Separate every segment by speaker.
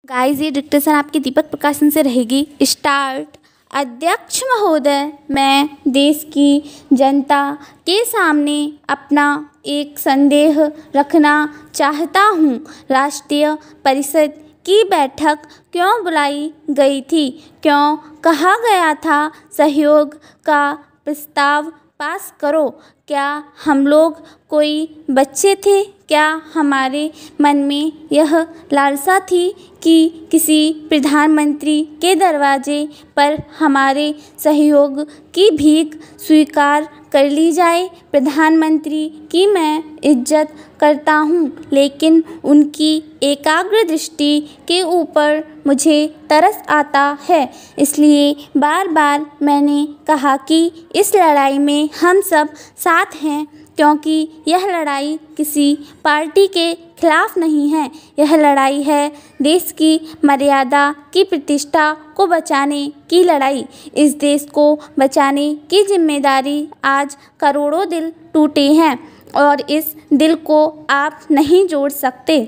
Speaker 1: Guys, ये dictation आपके दीपक प्रकाशन से रहेगी। स्टार्ट। अध्यक्ष महोदय, मैं देश की जनता के सामने अपना एक संदेह रखना चाहता हूँ। राष्ट्रीय परिषद की बैठक क्यों बुलाई गई थी? क्यों कहा गया था सहयोग का प्रस्ताव पास करो? क्या हम लोग कोई बच्चे थे? क्या हमारे मन में यह लालसा थी कि किसी प्रधानमंत्री के दरवाजे पर हमारे सहयोग की भीख स्वीकार कर ली जाए? प्रधानमंत्री की मैं इज्जत करता हूँ, लेकिन उनकी एकाग्र दृष्टि के ऊपर मुझे तरस आता है। इसलिए बार बार मैंने कहा कि इस लड़ाई में हम सब साथ हैं, क्योंकि यह लड़ाई किसी पार्टी के खिलाफ नहीं है। यह लड़ाई है देश की मर्यादा की प्रतिष्ठा को बचाने की लड़ाई। इस देश को बचाने की जिम्मेदारी आज करोड़ों दिल टूटे हैं और इस दिल को आप नहीं जोड़ सकते।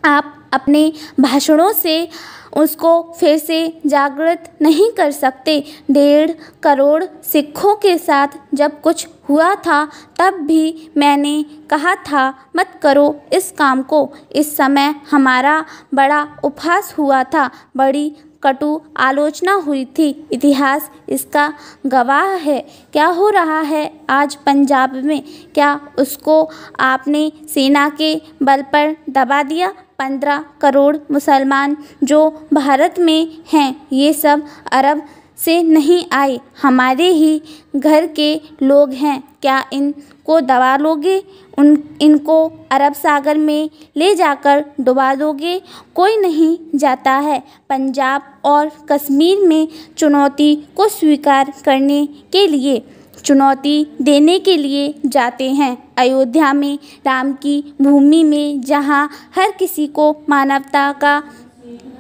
Speaker 1: आप अपने भाषणों से उसको फिर से जागृत नहीं कर सकते। 1.5 करोड़ सिखों के साथ जब कुछ हुआ था, तब भी मैंने कहा था मत करो इस काम को। इस समय हमारा बड़ा उपहास हुआ था, बड़ी कटु आलोचना हुई थी। इतिहास इसका गवाह है। क्या हो रहा है आज पंजाब में? क्या उसको आपने सेना के बल पर दबा दिया? 15 करोड़ मुसलमान जो भारत में हैं, ये सब अरब से नहीं आए, हमारे ही घर के लोग हैं। क्या इनको दबा लोगे? इनको अरब सागर में ले जाकर डुबा दोगे? कोई नहीं जाता है पंजाब और कश्मीर में चुनौती को स्वीकार करने के लिए, चुनौती देने के लिए जाते हैं। अयोध्या में, राम की भूमि में, जहाँ हर किसी को मानवता का,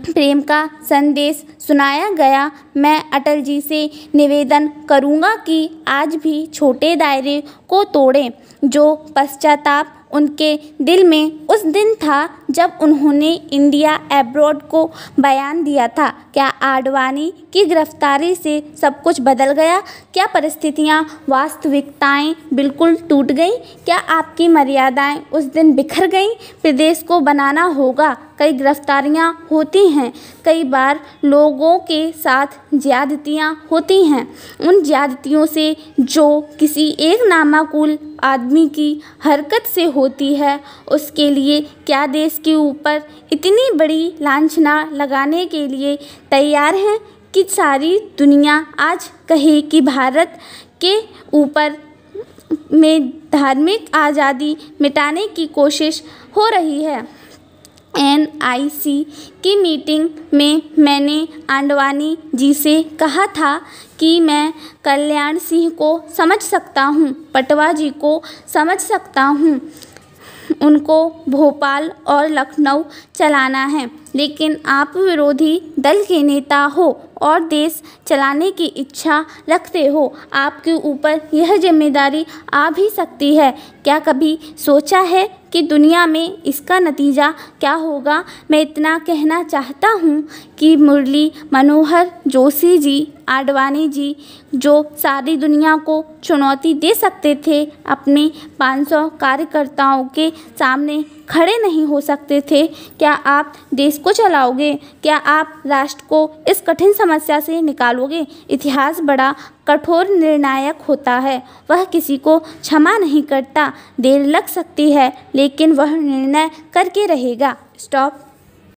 Speaker 1: प्रेम का संदेश सुनाया गया। मैं अटल जी से निवेदन करूंगा कि आज भी छोटे दायरे को तोड़ें। जो पश्चाताप उनके दिल में उस दिन था जब उन्होंने इंडिया अब्रॉड को बयान दिया था। क्या आडवाणी की गिरफ्तारी से सब कुछ बदल गया? क्या परिस्थितियां, वास्तविकताएं बिल्कुल टूट गईं? क्या आपकी मर्यादाएं उस दिन बिखर गईं? प्रदेश को बनाना होगा। कई गिरफ्तारियां होती हैं, कई बार लोगों के साथ ज्यादतियां होती हैं। उन ज्यादतियों से जो किसी एक नामाकुल आदमी की हरकत से होती है, उसके लिए क्या देश के ऊपर इतनी बड़ी लांछना लगाने के लिए तैयार हैं कि सारी दुनिया आज कहे कि भारत के ऊपर में धार्मिक आज़ादी मिटाने की कोशिश हो रही है। NIC की मीटिंग में मैंने आडवाणी जी से कहा था कि मैं कल्याण सिंह को समझ सकता हूँ, पटवा जी को समझ सकता हूँ, उनको भोपाल और लखनऊ चलाना है, लेकिन आप विरोधी दल के नेता हो और देश चलाने की इच्छा रखते हो। आपके ऊपर यह जिम्मेदारी आ भी सकती है। क्या कभी सोचा है कि दुनिया में इसका नतीजा क्या होगा? मैं इतना कहना चाहता हूँ कि मुरली मनोहर जोशी जी, आडवाणी जी, जो सारी दुनिया को चुनौती दे सकते थे, अपने 500 कार्यकर्ताओं के सामने खड़े नहीं हो सकते थे। क्या आप देश को चलाओगे? क्या आप राष्ट्र को इस कठिन समस्या से निकालोगे? इतिहास बड़ा कठोर निर्णायक होता है, वह किसी को क्षमा नहीं करता। देर लग सकती है, लेकिन वह निर्णय करके रहेगा। स्टॉप।